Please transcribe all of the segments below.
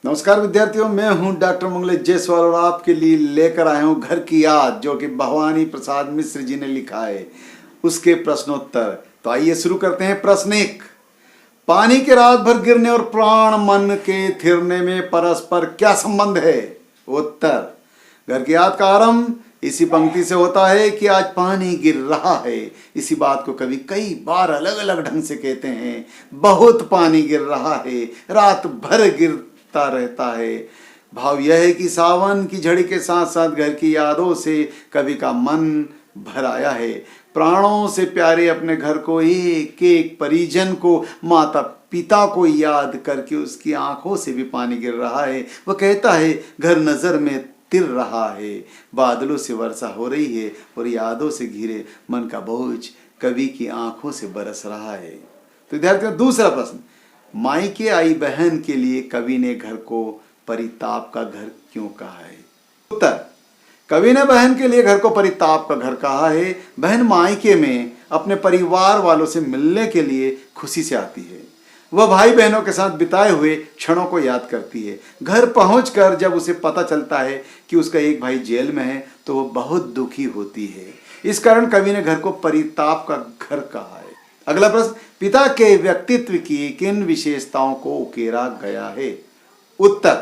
नमस्कार विद्यार्थियों, मैं हूं डॉक्टर मंगलेश जायसवाल और आपके लिए लेकर आया हूं घर की याद, जो कि भवानी प्रसाद मिश्र जी ने लिखा है, उसके प्रश्नोत्तर। तो आइए शुरू करते हैं। प्रश्न 1, पानी के रात भर गिरने और प्राण मन के थिरने में परस्पर क्या संबंध है? उत्तर, घर की याद का आरंभ इसी पंक्ति से होता है कि आज पानी गिर रहा है। इसी बात को कवि कई बार अलग अलग ढंग से कहते हैं। बहुत पानी गिर रहा है, रात भर गिरता रहता है। भाव यह है कि सावन की झड़ी के साथ साथ घर की यादों से कवि का मन भर आया है। प्राणों से प्यारे अपने घर को, एक एक परिजन को, माता पिता को याद करके उसकी आंखों से भी पानी गिर रहा है। वह कहता है, घर नजर में तिर रहा है, बादलों से वर्षा हो रही है और यादों से घिरे मन का बोझ कवि की आंखों से बरस रहा है। तो विद्यार्थियों, दूसरा प्रश्न, मायके आई बहन के लिए कवि ने घर को परिताप का घर क्यों कहा है? उत्तर, कवि ने बहन के लिए घर को परिताप का घर कहा है। बहन मायके में अपने परिवार वालों से मिलने के लिए खुशी से आती है। वह भाई बहनों के साथ बिताए हुए क्षणों को याद करती है। घर पहुंचकर जब उसे पता चलता है कि उसका एक भाई जेल में है तो वह बहुत दुखी होती है। इस कारण कवि ने घर को परिताप का घर कहा है। अगला प्रश्न, पिता के व्यक्तित्व की किन विशेषताओं को उकेरा गया है? उत्तर,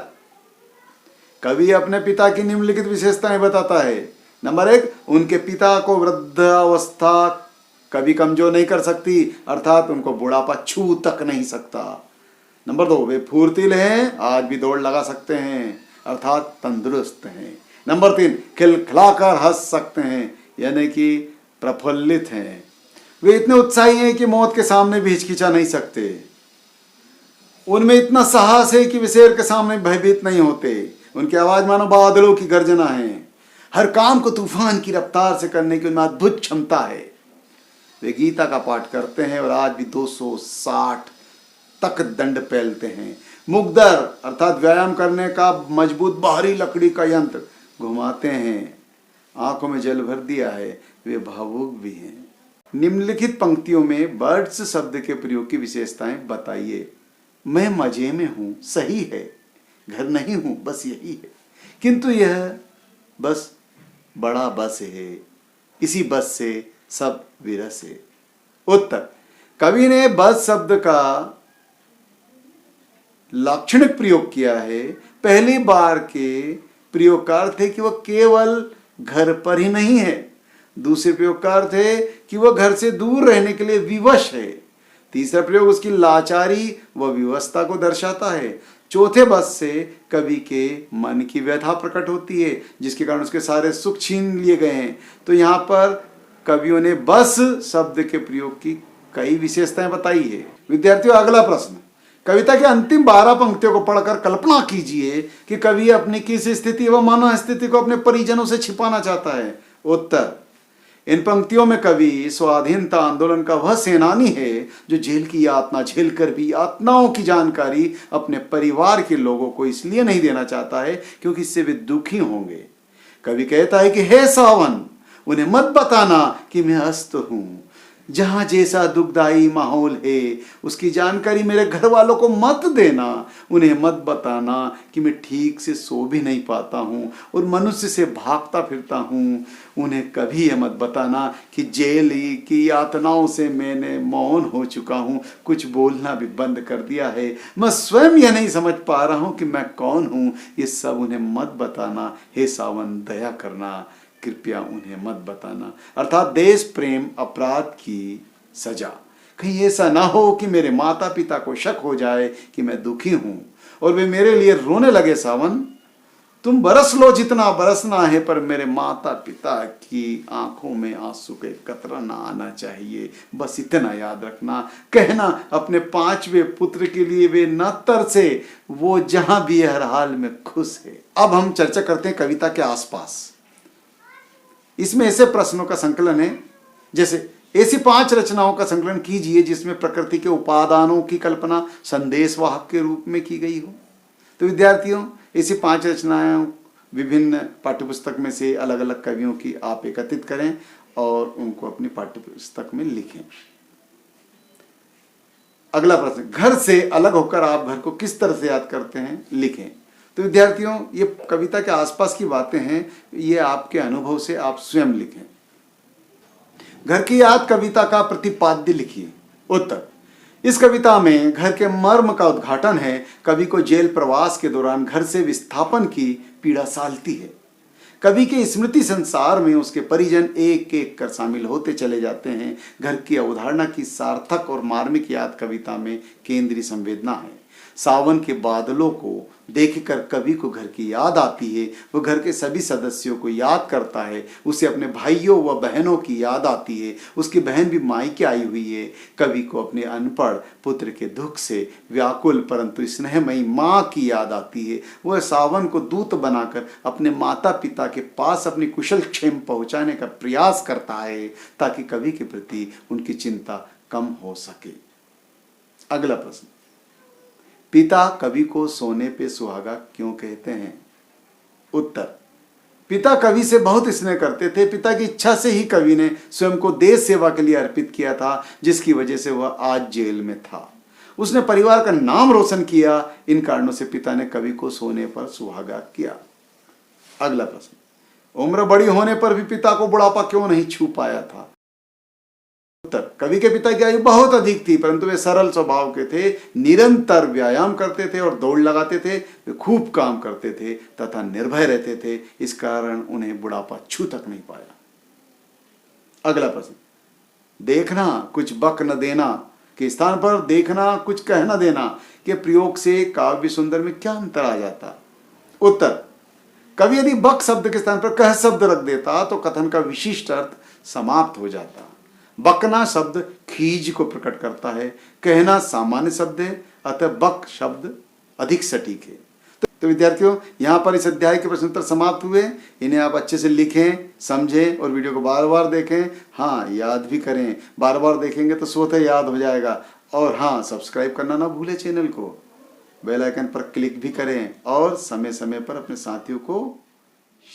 कवि अपने पिता की निम्नलिखित विशेषताएं बताता है। नंबर 1, उनके पिता को वृद्धावस्था कभी कमजोर नहीं कर सकती, अर्थात उनको बुढ़ापा छू तक नहीं सकता। नंबर 2, वे फुर्तीले हैं, आज भी दौड़ लगा सकते हैं, अर्थात तंदुरुस्त हैं। नंबर 3, खिलखिलाकर हंस सकते हैं, यानी कि प्रफुल्लित हैं। वे इतने उत्साही हैं कि मौत के सामने भी हिचकिचा नहीं सकते। उनमें इतना साहस है कि वे शेर के सामने भयभीत नहीं होते। उनकी आवाज मानो बादलों की गर्जना है। हर काम को तूफान की रफ्तार से करने की उनमें अद्भुत क्षमता है। वे गीता का पाठ करते हैं और आज भी 260 तक दंड फैलते हैं। मुग्दर अर्थात व्यायाम करने का मजबूत बाहरी लकड़ी का यंत्र घुमाते हैं। आंखों में जल भर दिया है, वे भावुक भी हैं। निम्नलिखित पंक्तियों में बर्ड्स शब्द के प्रयोग की विशेषताएं बताइए। मैं मजे में हूं, सही है, घर नहीं हूं, बस यही है, किंतु यह बस बड़ा बस है, इसी बस से सब विरस है। उत्तर, कवि ने बस शब्द का लाक्षणिक प्रयोग किया है। पहली बार के प्रयोग का अर्थ है कि वह केवल घर पर ही नहीं है। दूसरे प्रयोग का अर्थ है कि वह घर से दूर रहने के लिए विवश है। तीसरा प्रयोग उसकी लाचारी व विवशता को दर्शाता है। चौथे बस से कवि के मन की व्यथा प्रकट होती है, जिसके कारण उसके सारे सुख छीन लिए गए हैं। तो यहाँ पर कवियों ने बस शब्द के प्रयोग की कई विशेषताएं बताई है। विद्यार्थियों, अगला प्रश्न, कविता के अंतिम 12 पंक्तियों को पढ़कर कल्पना कीजिए कि कवि अपनी किस स्थिति व मनोस्थिति को अपने परिजनों से छिपाना चाहता है। उत्तर, इन पंक्तियों में कवि स्वाधीनता आंदोलन का वह सेनानी है जो जेल की यातना झेलकर भी यातनाओं की जानकारी अपने परिवार के लोगों को इसलिए नहीं देना चाहता है क्योंकि इससे वे दुखी होंगे। कवि कहता है कि हे सावन, उन्हें मत बताना कि मैं अस्त हूं। जहां जैसा दुखदाई माहौल है उसकी जानकारी मेरे घर वालों को मत देना। उन्हें मत बताना कि मैं ठीक से सो भी नहीं पाता हूं और मनुष्य से भागता फिरता हूं। उन्हें कभी यह मत बताना कि जेल की यातनाओं से मैंने मौन हो चुका हूं, कुछ बोलना भी बंद कर दिया है। मैं स्वयं यह नहीं समझ पा रहा हूं कि मैं कौन हूं। ये सब उन्हें मत बताना। हे सावन, दया करना, कृपया उन्हें मत बताना। अर्थात देश प्रेम अपराध की सजा। कहीं ऐसा ना हो कि मेरे माता पिता को शक हो जाए कि मैं दुखी हूं और वे मेरे लिए रोने लगे। सावन, तुम बरस लो जितना बरसना है, पर मेरे माता पिता की आंखों में आंसू के कतरा ना आना चाहिए। बस इतना याद रखना। कहना अपने 5वें पुत्र के लिए वे न तरसे, वो जहां भी हर हाल में खुश है। अब हम चर्चा करते हैं कविता के आसपास। इसमें ऐसे प्रश्नों का संकलन है, जैसे ऐसी 5 रचनाओं का संकलन कीजिए जिसमें प्रकृति के उपादानों की कल्पना संदेशवाहक के रूप में की गई हो। तो विद्यार्थियों, ऐसी 5 रचनाएं विभिन्न पाठ्यपुस्तक में से अलग अलग कवियों की आप एकत्रित करें और उनको अपनी पाठ्यपुस्तक में लिखें। अगला प्रश्न, घर से अलग होकर आप घर को किस तरह से याद करते हैं, लिखें। तो विद्यार्थियों, ये कविता के आसपास की बातें हैं, ये आपके अनुभव से आप स्वयं लिखें। घर की याद कविता का प्रतिपाद्य लिखिए। उत्तर, इस कविता में घर के मर्म का उद्घाटन है। कवि को जेल प्रवास के दौरान घर से विस्थापन की पीड़ा सालती है। कवि के स्मृति संसार में उसके परिजन एक एक कर शामिल होते चले जाते हैं। घर की अवधारणा की सार्थक और मार्मिक याद कविता में केंद्रीय संवेदना है। सावन के बादलों को देखकर कवि को घर की याद आती है। वो घर के सभी सदस्यों को याद करता है। उसे अपने भाइयों व बहनों की याद आती है। उसकी बहन भी मायके आई हुई है। कवि को अपने अनपढ़ पुत्र के दुख से व्याकुल परंतु स्नेहमयी माँ की याद आती है। वह सावन को दूत बनाकर अपने माता पिता के पास अपनी कुशल क्षेम पहुँचाने का प्रयास करता है ताकि कवि के प्रति उनकी चिंता कम हो सके। अगला प्रश्न, पिता कवि को सोने पे सुहागा क्यों कहते हैं? उत्तर, पिता कवि से बहुत स्नेह करते थे। पिता की इच्छा से ही कवि ने स्वयं को देश सेवा के लिए अर्पित किया था, जिसकी वजह से वह आज जेल में था। उसने परिवार का नाम रोशन किया। इन कारणों से पिता ने कवि को सोने पर सुहागा किया। अगला प्रश्न, उम्र बड़ी होने पर भी पिता को बुढ़ापा क्यों नहीं छू पाया था? उत्तर, कवि के पिता की आयु बहुत अधिक थी, परंतु वे सरल स्वभाव के थे, निरंतर व्यायाम करते थे और दौड़ लगाते थे। वे खूब काम करते थे तथा निर्भय रहते थे। इस कारण उन्हें बुढ़ापा छू तक नहीं पाया। अगला प्रश्न, देखना कुछ बक न देना के स्थान पर देखना कुछ कह न देना के प्रयोग से काव्य सुंदर में क्या अंतर आ जाता? उत्तर, कवि यदि बक शब्द के स्थान पर कह शब्द रख देता तो कथन का विशिष्ट अर्थ समाप्त हो जाता। बकना शब्द खीज को प्रकट करता है, कहना सामान्य शब्द है, अतः बक शब्द अधिक सटीक है। तो विद्यार्थियों, यहाँ पर इस अध्याय के प्रश्न उत्तर समाप्त हुए। इन्हें आप अच्छे से लिखें, समझें और वीडियो को बार बार देखें। हाँ, याद भी करें। बार बार देखेंगे तो स्वतः याद हो जाएगा। और हाँ, सब्सक्राइब करना ना भूलें चैनल को। बेल आइकन पर क्लिक भी करें और समय समय पर अपने साथियों को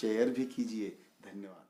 शेयर भी कीजिए। धन्यवाद।